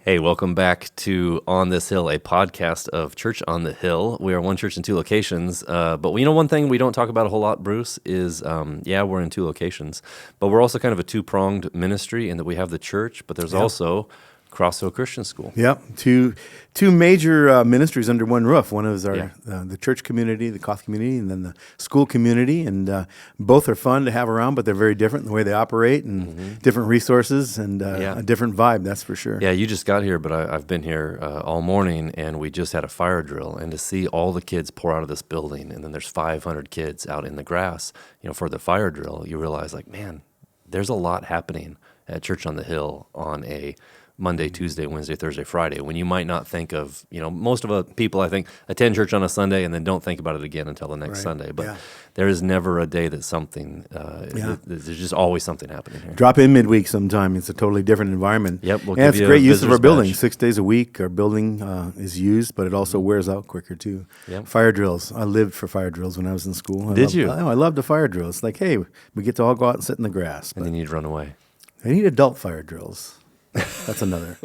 Hey, welcome back to On This Hill, a podcast of Church on the Hill. We are one church in two locations, but one thing we don't talk about a whole lot, Bruce, is, we're in two locations, but we're also kind of a two-pronged ministry in that we have the church, but there's also Crosshill Christian School. Yep, two major ministries under one roof. One is our the church community, the COTH community, and then the school community. And both are fun to have around, but they're very different in the way they operate and different resources and a different vibe, that's for sure. Yeah, you just got here, but I've been here all morning, and we just had a fire drill. And to see all the kids pour out of this building, and then there's 500 kids out in the grass, for the fire drill, you realize, man, there's a lot happening at Church on the Hill on a Monday, Tuesday, Wednesday, Thursday, Friday, when you might not think of, most of people, I think, attend church on a Sunday and then don't think about it again until the next Sunday. But there is never a day that something, there's just always something happening here. Drop in midweek sometime. It's a totally different environment. Yep. And it's great use of our building. 6 days a week, our building is used, but it also wears out quicker too. Yep. Fire drills. I lived for fire drills when I was in school. Did you? I loved the fire drills. It's like, hey, we get to all go out and sit in the grass. And then you'd run away. I need adult fire drills. That's another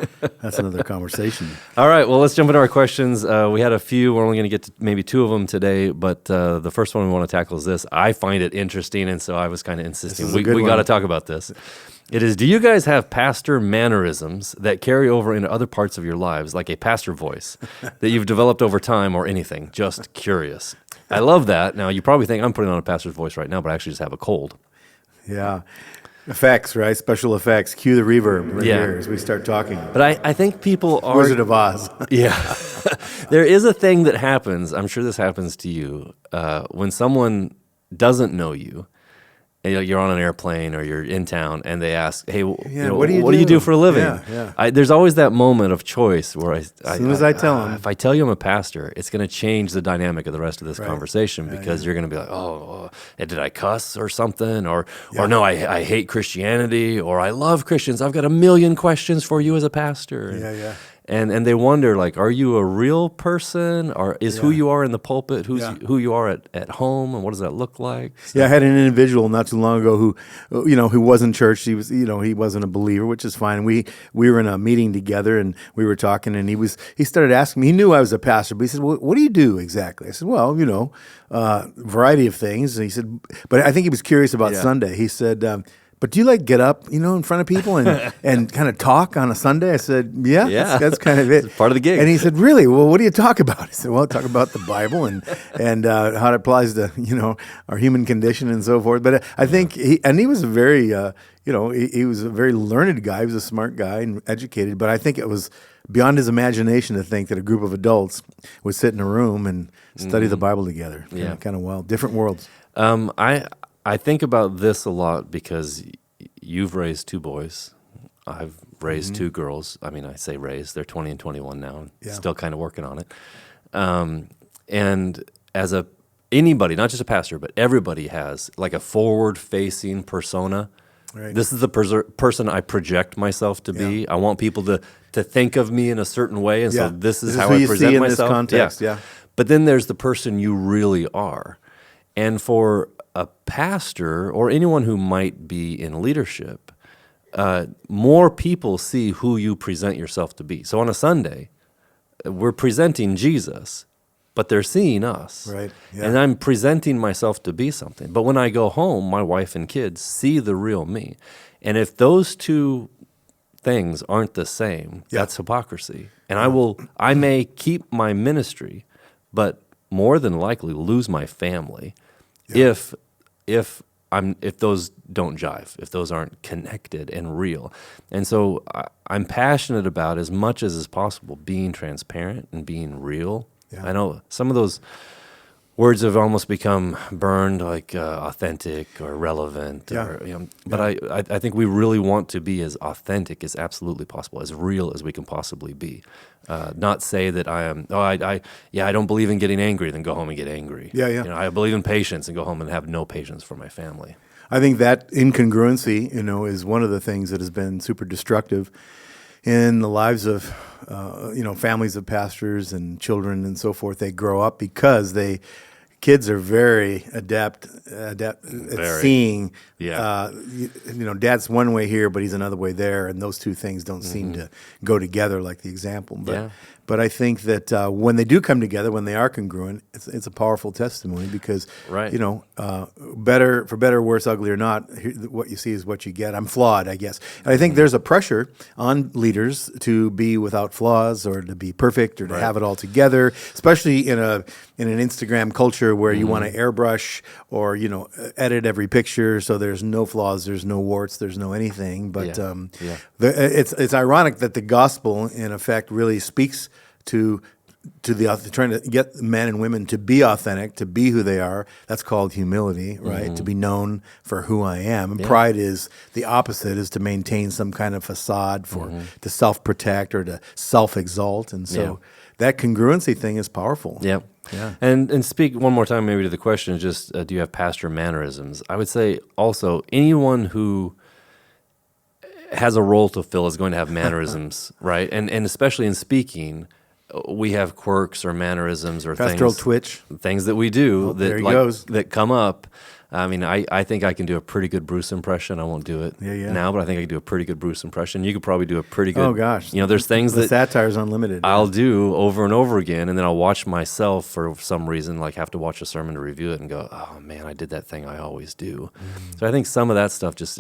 conversation. All right, well, let's jump into our questions. We had a few. We're only going to get to maybe two of them today, but the first one we want to tackle is this. I find it interesting, and so I was kind of insisting. We got to talk about this. It is, do you guys have pastor mannerisms that carry over into other parts of your lives, like a pastor voice that you've developed over time or anything? Just curious. I love that. Now, you probably think I'm putting on a pastor's voice right now, but I actually just have a cold. Yeah. Effects, right? Special effects. Cue the reverb here as we start talking. But I think people are... Wizard of Oz. Yeah. There is a thing that happens, I'm sure this happens to you, when someone doesn't know you, and you're on an airplane or you're in town, and they ask, hey, what do you do for a living? Yeah. There's always that moment of choice where as soon as I tell them. If I tell you I'm a pastor, it's going to change the dynamic of the rest of this conversation because you're going to be like, oh, did I cuss or something? Or no, I hate Christianity, or I love Christians. I've got a million questions for you as a pastor. Yeah. And they wonder, are you a real person, or is who you are in the pulpit who you are at home, and what does that look like? So. Yeah, I had an individual not too long ago who was in church. He was, he wasn't a believer, which is fine. We were in a meeting together, and we were talking, and he started asking me. He knew I was a pastor, but he said, "Well, what do you do exactly?" I said, "Well, variety of things." And he said, but I think he was curious about Sunday. He said. But do you get up, in front of people and kind of talk on a Sunday? I said, yeah. That's kind of it. It's part of the gig. And he said, really? Well, what do you talk about? I said, well, talk about the Bible and how it applies to, our human condition and so forth. But I think he was a very, he was a very learned guy. He was a smart guy and educated. But I think it was beyond his imagination to think that a group of adults would sit in a room and study the Bible together. Kind of wild. Different worlds. I think about this a lot because you've raised two boys. I've raised two girls. I mean, I say raised. They're 20 and 21 now. Still kind of working on it. And as anybody, not just a pastor, but everybody has a forward-facing persona. Right. This is the person I project myself to be. I want people to think of me in a certain way, and so this is how I present myself. In this context. But then there's the person you really are. And for a pastor or anyone who might be in leadership, more people see who you present yourself to be. So on a Sunday, we're presenting Jesus, but they're seeing us. Right. Yeah. And I'm presenting myself to be something. But when I go home, my wife and kids see the real me. And if those two things aren't the same, that's hypocrisy. And I may keep my ministry, but more than likely lose my family if those don't jive, if those aren't connected and real. And so I'm passionate about, as much as is possible, being transparent and being real. I know some of those words have almost become burned, authentic or relevant. But I think we really want to be as authentic as absolutely possible, as real as we can possibly be. Not say that I am, I don't believe in getting angry, then go home and get angry. I believe in patience and go home and have no patience for my family. I think that incongruency, is one of the things that has been super destructive in the lives of, families of pastors and children and so forth. They grow up because they kids are very adept at Very. seeing. Yeah. Dad's one way here, but he's another way there, and those two things don't seem to go together like the example. But Yeah. but I think that when they do come together, when they are congruent, it's a powerful testimony because Right. better for better, worse, ugly or not, what you see is what you get. I'm flawed, I guess. And I think there's a pressure on leaders to be without flaws or to be perfect or to have it all together, especially in an Instagram culture where you want to airbrush or edit every picture so there's no flaws, there's no warts, there's no anything. But it's ironic that the gospel, in effect, really speaks to trying to get men and women to be authentic, to be who they are. That's called humility, right? To be known for who I am. And pride is the opposite, is to maintain some kind of facade to self-protect or to self-exalt. And so that congruency thing is powerful. Yeah. Yeah. And speak one more time maybe to the question, just do you have pastor mannerisms? I would say also anyone who has a role to fill is going to have mannerisms, right? And especially in speaking, we have quirks or mannerisms or Pastoral things, twitch. things that we do there he goes. that come up. I mean, I think I can do a pretty good Bruce impression. I won't do it now, but I think I can do a pretty good Bruce impression. You could probably do a pretty good. Oh gosh, there's things the that satire's unlimited. I'll do over and over again, and then I'll watch myself for some reason, like have to watch a sermon to review it and go, oh man, I did that thing I always do. So I think some of that stuff just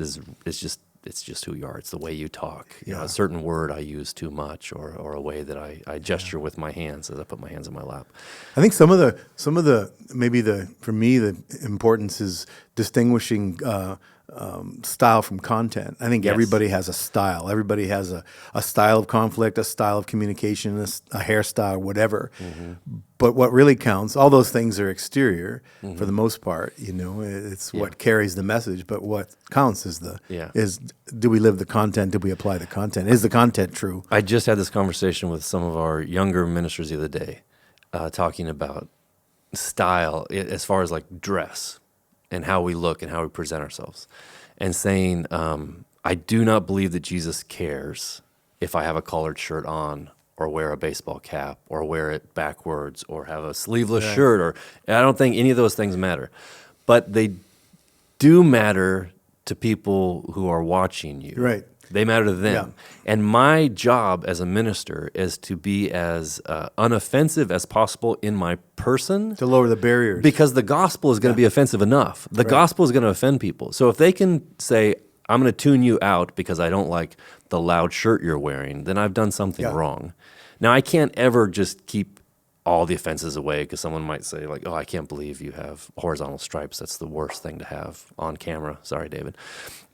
it's just who you are. It's the way you talk. A certain word I use too much, or a way that I gesture with my hands as I put my hands in my lap. I think some of the maybe for me the importance is distinguishing style from content. I think everybody has a style. Everybody has a style of conflict, a style of communication, a hairstyle, whatever. But what really counts, all those things are exterior for the most part. It's what carries the message. But what counts is do we live the content? Do we apply the content? Is the content true? I just had this conversation with some of our younger ministers the other day, talking about style as far as like dress and how we look and how we present ourselves, and saying, I do not believe that Jesus cares if I have a collared shirt on or wear a baseball cap or wear it backwards or have a sleeveless shirt, or I don't think any of those things matter. But they do matter to people who are watching you. Right. They matter to them. Yeah. And my job as a minister is to be as unoffensive as possible in my person. To lower the barriers. Because the gospel is going to be offensive enough. The gospel is going to offend people. So if they can say, I'm going to tune you out because I don't like the loud shirt you're wearing, then I've done something wrong. Now, I can't ever just keep all the offenses away, because someone might say, like, oh, I can't believe you have horizontal stripes. That's the worst thing to have on camera. Sorry, David.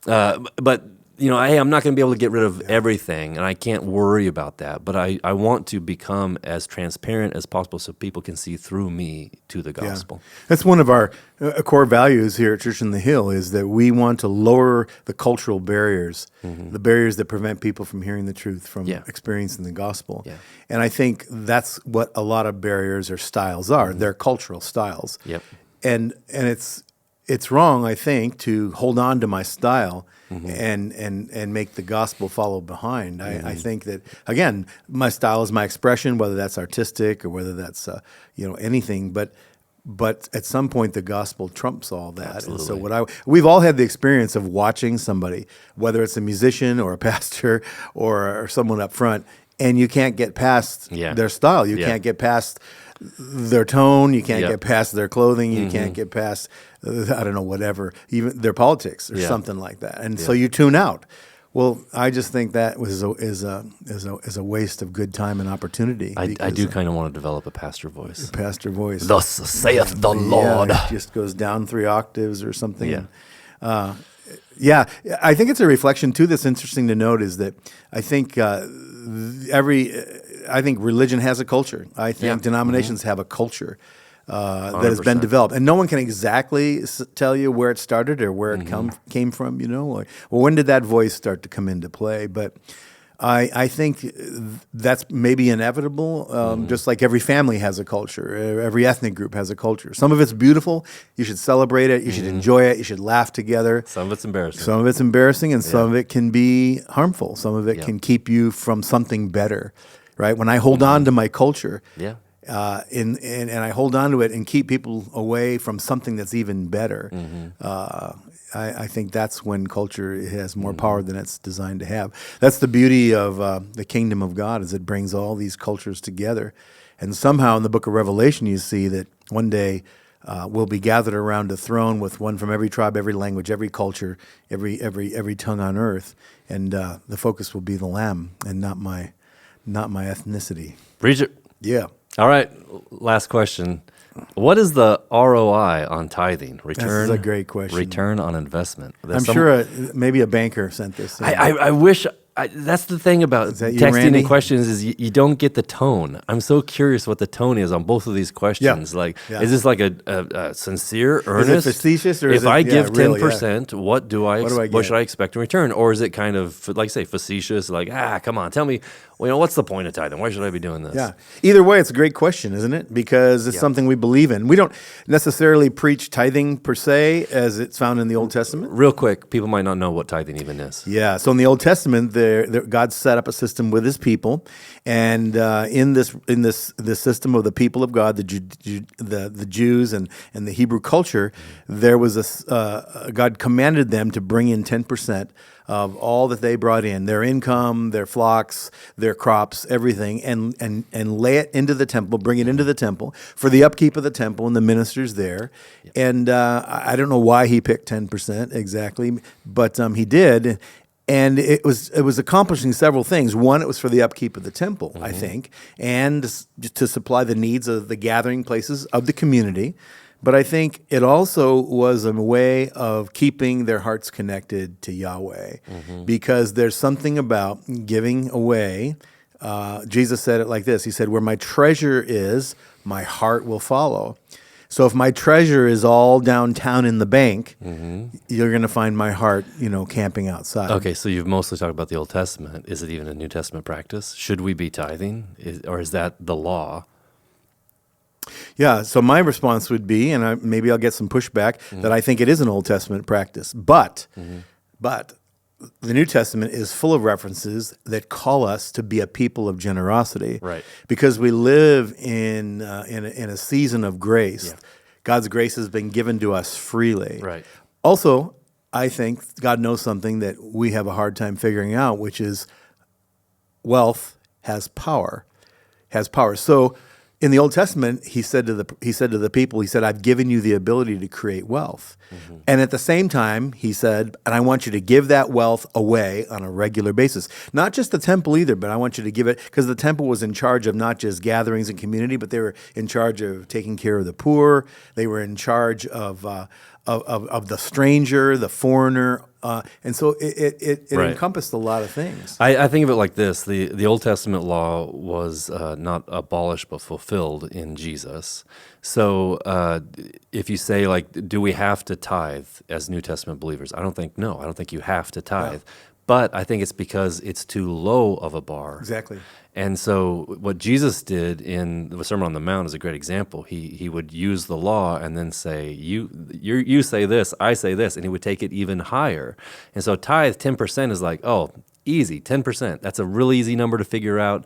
But hey, I'm not going to be able to get rid of everything, and I can't worry about that. But I want to become as transparent as possible so people can see through me to the gospel. Yeah. That's one of our core values here at Church on the Hill, is that we want to lower the cultural barriers, the barriers that prevent people from hearing the truth, from experiencing the gospel. Yeah. And I think that's what a lot of barriers or styles are. They're cultural styles. Yep. And it's wrong, I think, to hold on to my style and make the gospel follow behind. I think that, again, my style is my expression, whether that's artistic or whether that's anything. But at some point, the gospel trumps all that. Absolutely. And so we've all had the experience of watching somebody, whether it's a musician or a pastor or someone up front, and you can't get past their style. You can't get past their tone. You can't get past their clothing. You can't get past, I don't know, whatever, even their politics or something like that. And so you tune out. Well, I just think that is a waste of good time and opportunity. I do kind of want to develop a pastor voice. Pastor voice. Thus saith the Lord. It just goes down 3 octaves or something. Yeah. I think it's a reflection too that's interesting to note, is that I think I think religion has a culture. I think denominations have a culture that has been developed, and no one can exactly tell you where it started or where it came from. Well, when did that voice start to come into play? But I think that's maybe inevitable. Just like every family has a culture, every ethnic group has a culture. Some of it's beautiful. You should celebrate it. You should enjoy it. You should laugh together. Some of it's embarrassing. Some of it's embarrassing, and some of it can be harmful. Some of it can keep you from something better. Right? When I hold on to my culture, and I hold on to it and keep people away from something that's even better. I think that's when culture has more power than it's designed to have. That's the beauty of the kingdom of God, is it brings all these cultures together. And somehow in the book of Revelation, you see that one day we'll be gathered around a throne with one from every tribe, every language, every culture, every tongue on earth, and the focus will be the Lamb and not my ethnicity. Preach it. Yeah. All right, last question. What is the ROI on tithing? This is a great question. Return on investment. I'm sure maybe a banker sent this. I wish. That's the thing about that you, texting Randy? and questions is you don't get the tone. I'm so curious what the tone is on both of these questions. Is this like a sincere, earnest? Is it facetious, or if is it, I give really, 10%, what should I expect in return? Or is it kind of like say facetious? Like come on, tell me. Well, what's the point of tithing? Why should I be doing this? Yeah. Either way, it's a great question, isn't it? Because it's something we believe in. We don't necessarily preach tithing per se, as it's found in the Old Testament. Real quick, people might not know what tithing even is. Yeah. So in the Old Testament, God set up a system with His people, and in this system of the people of God, the Jews and the Hebrew culture, there was God commanded them to bring in 10% of all that they brought in, their income, their flocks, their crops, everything, and lay it into the temple, bring it into the temple for the upkeep of the temple and the ministers there. Yep. And I don't know why He picked 10% exactly, but He did. And it was accomplishing several things. One, it was for the upkeep of the temple, I think, and to supply the needs of the gathering places of the community. But I think it also was a way of keeping their hearts connected to Yahweh, because there's something about giving away. Jesus said it like this. He said, "Where my treasure is, my heart will follow." So if my treasure is all downtown in the bank, you're going to find my heart, camping outside. Okay, so you've mostly talked about the Old Testament. Is it even a New Testament practice? Should we be tithing, or is that the law? Yeah, so my response would be, and maybe I'll get some pushback, that I think it is an Old Testament practice. But the New Testament is full of references that call us to be a people of generosity, right? Because we live in a season of grace. Yeah. God's grace has been given to us freely. Right. Also, I think God knows something that we have a hard time figuring out, which is wealth has power. So in the Old Testament, he said to the people, I've given you the ability to create wealth. And at the same time, he said, and I want you to give that wealth away on a regular basis. Not just the temple either, but I want you to give it, because the temple was in charge of not just gatherings and community, but they were in charge of taking care of the poor. They were in charge of the stranger, the foreigner, and so it encompassed a lot of things. I think of it like this: the Old Testament law was not abolished but fulfilled in Jesus. So if you say, like, do we have to tithe as New Testament believers? I don't think you have to tithe. Yeah. But I think it's because it's too low of a bar. Exactly. And so what Jesus did in the Sermon on the Mount is a great example. He would use the law and then say, you say this, I say this, and he would take it even higher. And so tithe 10% is like, oh, easy, 10%. That's a really easy number to figure out.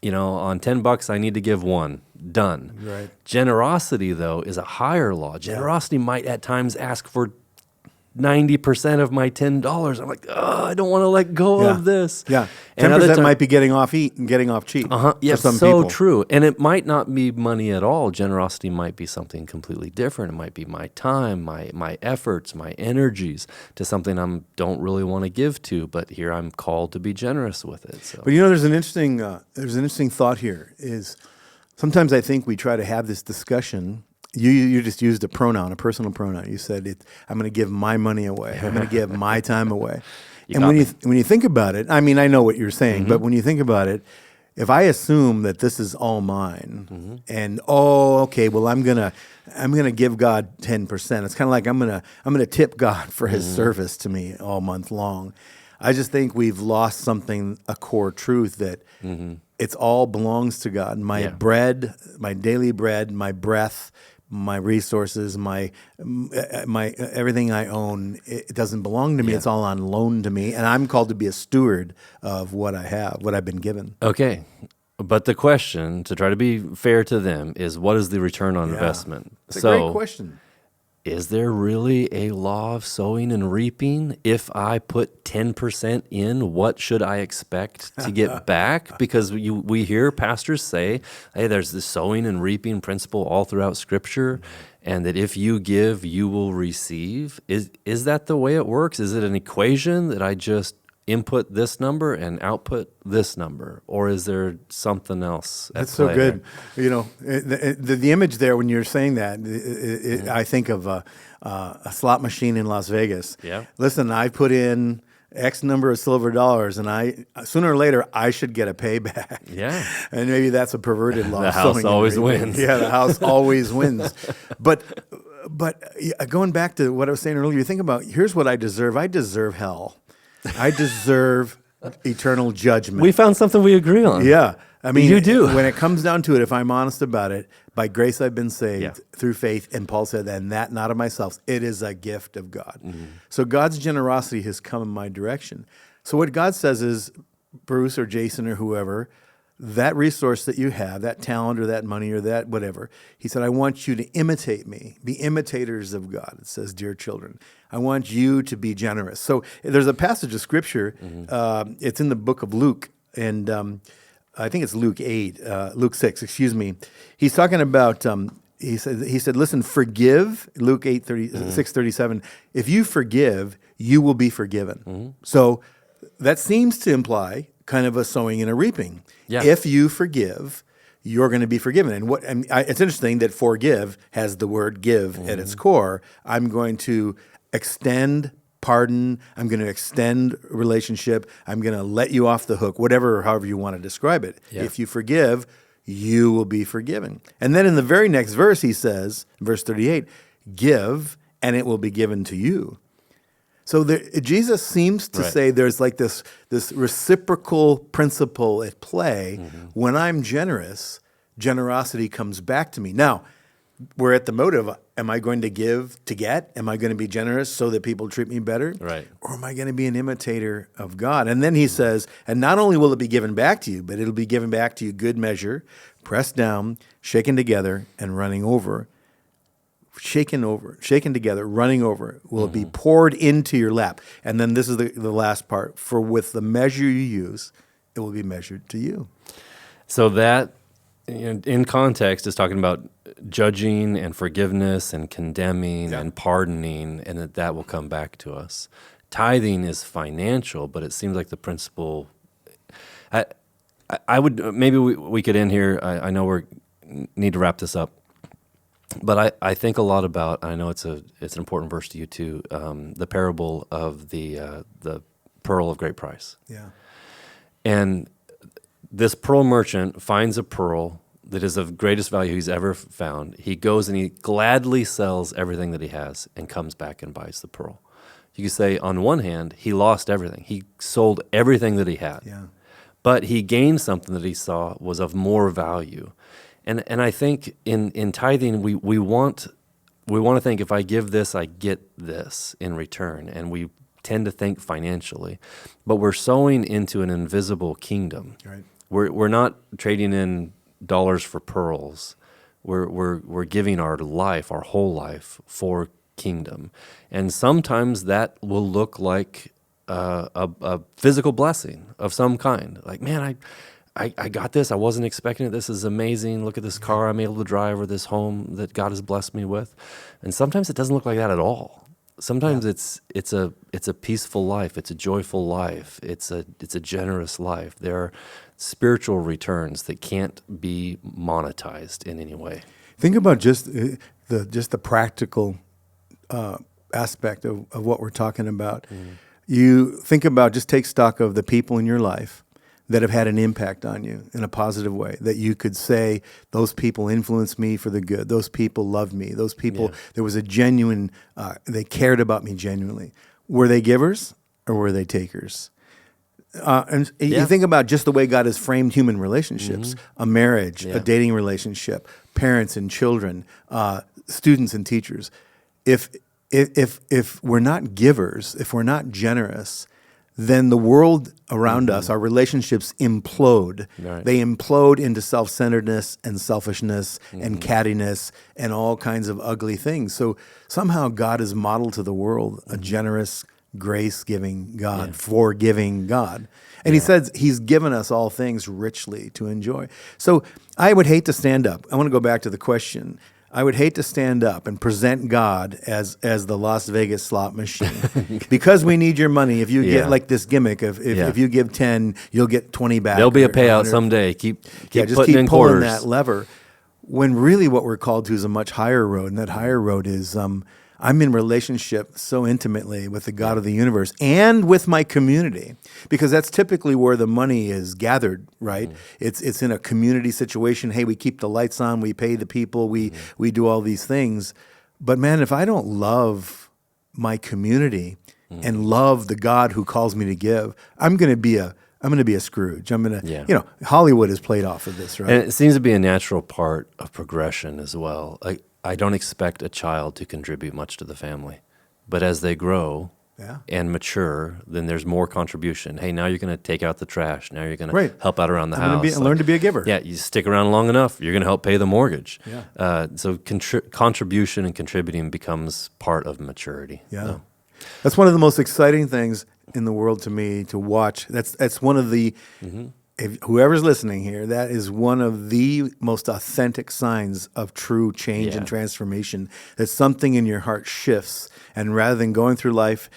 On $10, I need to give one. Done. Right. Generosity, though, is a higher law. Generosity might at times ask for 90% of my $10. I'm like, I don't want to let go of this. Yeah, 10% might be getting off cheap. Yeah, for some so people. True. And it might not be money at all. Generosity might be something completely different. It might be my time, my efforts, my energies to something I don't really want to give to, but here I'm called to be generous with it. So. But there's an interesting thought here. Is sometimes I think we try to have this discussion. You just used a personal pronoun. You said, I'm going to give my money away. I'm going to give my time away. And when you think about it, I mean, I know what you're saying, but when you think about it, if I assume that this is all mine, and well, I'm gonna give God 10%. It's kind of like I'm gonna tip God for His service to me all month long. I just think we've lost a core truth that it's all belongs to God. My bread, my daily bread, my breath, my resources, my everything I own, it doesn't belong to me. It's all on loan to me, and I'm called to be a steward of what I have, what I've been given. Okay. But the question, to try to be fair to them, is what is the return on investment? It's a great question. Is there really a law of sowing and reaping? If I put 10% in, what should I expect to get back? Because we hear pastors say, hey, there's this sowing and reaping principle all throughout Scripture, and that if you give, you will receive. Is that the way it works? Is it an equation that I just input this number and output this number, or is there something else at That's so play good. there? You know, the image there when you're saying that, I think of a slot machine in Las Vegas. Yeah. Listen, I put in X number of silver dollars, and sooner or later I should get a payback. Yeah. And maybe that's a perverted law. The house always wins. Yeah, the house always wins. But going back to what I was saying earlier, you think about, here's what I deserve. I deserve hell. I deserve eternal judgment. We found something we agree on. Yeah. I mean, You do. When it comes down to it, if I'm honest about it, by grace I've been saved Yeah. through faith. And Paul said, and that not of myself. It is a gift of God. So God's generosity has come in my direction. So what God says is, Bruce or Jason or whoever, that resource that you have, that talent or that money or that whatever, he said, I want you to imitate me. Be imitators of God, it says, dear children. I want you to be generous. So there's a passage of Scripture. It's in the book of Luke, and I think it's Luke 6, excuse me. He's talking about, he said, listen, forgive, Luke 6:37. If you forgive, you will be forgiven. So that seems to imply kind of a sowing and a reaping. Yeah. If you forgive, you're going to be forgiven. And it's interesting that forgive has the word give at its core. I'm going to extend pardon. I'm going to extend relationship. I'm going to let you off the hook, whatever, however you want to describe it. Yeah. If you forgive, you will be forgiven. And then in the very next verse, he says, verse 38, give, and it will be given to you. So Jesus seems to say there's like this reciprocal principle at play. When I'm generous, generosity comes back to me. Now, we're at the motive. Am I going to give to get? Am I going to be generous so that people treat me better? Right. Or am I going to be an imitator of God? And then he says, and not only will it be given back to you, but it'll be given back to you good measure, pressed down, shaken together, and running over. Shaken together, running over, will be poured into your lap. And then this is the last part. For with the measure you use, it will be measured to you. So that, in context, is talking about judging and forgiveness and condemning and pardoning, and that will come back to us. Tithing is financial, but it seems like the principle. I would maybe we could end here. I know we need to wrap this up. But I think a lot about, I know it's an important verse to you too, the parable of the pearl of great price. Yeah. And this pearl merchant finds a pearl that is of greatest value he's ever found. He goes and he gladly sells everything that he has and comes back and buys the pearl. You could say, on one hand, he lost everything. He sold everything that he had. Yeah. But he gained something that he saw was of more value. And I think in tithing, we want to think, if I give this, I get this in return. And we tend to think financially. But we're sowing into an invisible kingdom. Right. We're not trading in dollars for pearls. We're giving our life, our whole life, for kingdom. And sometimes that will look like a physical blessing of some kind. Like, man, I got this. I wasn't expecting it. This is amazing. Look at this car I'm able to drive, or this home that God has blessed me with. And sometimes it doesn't look like that at all. Sometimes it's a peaceful life. It's a joyful life. It's a generous life. There are spiritual returns that can't be monetized in any way. Think about just the practical aspect of what we're talking about. You think about, just take stock of the people in your life that have had an impact on you in a positive way, that you could say, those people influenced me for the good. Those people loved me. Those people, there was a genuine, they cared about me genuinely. Were they givers or were they takers? And you think about just the way God has framed human relationships, a marriage, a dating relationship, parents and children, students and teachers. If we're not givers, if we're not generous, then the world around us, our relationships implode. Right. They implode into self-centeredness and selfishness and cattiness and all kinds of ugly things. So somehow God is modeled to the world a generous, grace-giving God, forgiving God. And he says he's given us all things richly to enjoy. So I would hate to stand up. I want to go back to the question. I would hate to stand up and present God as the Las Vegas slot machine because we need your money. If you get like this gimmick of if you give 10, you'll get 20 back. There'll be a payout someday. Keep just putting keep in pulling quarters. that lever. When really what we're called to is a much higher road, and that higher road is I'm in relationship so intimately with the God of the universe and with my community, because that's typically where the money is gathered, right? It's in a community situation. Hey, we keep the lights on, we pay the people, we do all these things. But man, if I don't love my community and love the God who calls me to give, I'm going to be a Scrooge. I'm going to, Hollywood has played off of this, right? And it seems to be a natural part of progression as well. I don't expect a child to contribute much to the family, but as they grow and mature, then there's more contribution. Hey, now you're going to take out the trash. Now you're going to help out around the house. Learn to be a giver. Yeah, you stick around long enough, you're going to help pay the mortgage. Yeah. So contribution and contributing becomes part of maturity. Yeah. So. That's one of the most exciting things in the world to me to watch. That's one of the, if whoever's listening here, that is one of the most authentic signs of true change and transformation, that something in your heart shifts. And rather than going through life,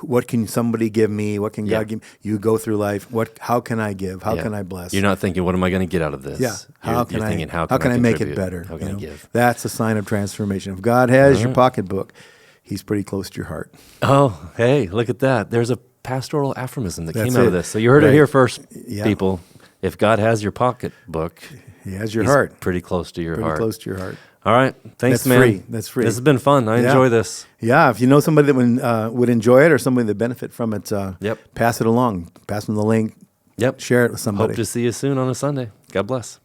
what can somebody give me? What can God give me? You go through life. How can I give? How can I bless? You're not thinking, what am I going to get out of this? Yeah. You're thinking, how can I make it better? How can I give? That's a sign of transformation. If God has your pocketbook, he's pretty close to your heart. Oh, hey, look at that. There's a pastoral aphorism that came out of this. So you heard it here first, people. If God has your pocketbook, he has your heart. Pretty close to your heart. Pretty close to your heart. All right. Thanks, That's man. free. That's free. This has been fun. I enjoy this. Yeah. If you know somebody that would enjoy it or somebody that benefit from it, pass it along. Pass them the link. Yep. Share it with somebody. Hope to see you soon on a Sunday. God bless.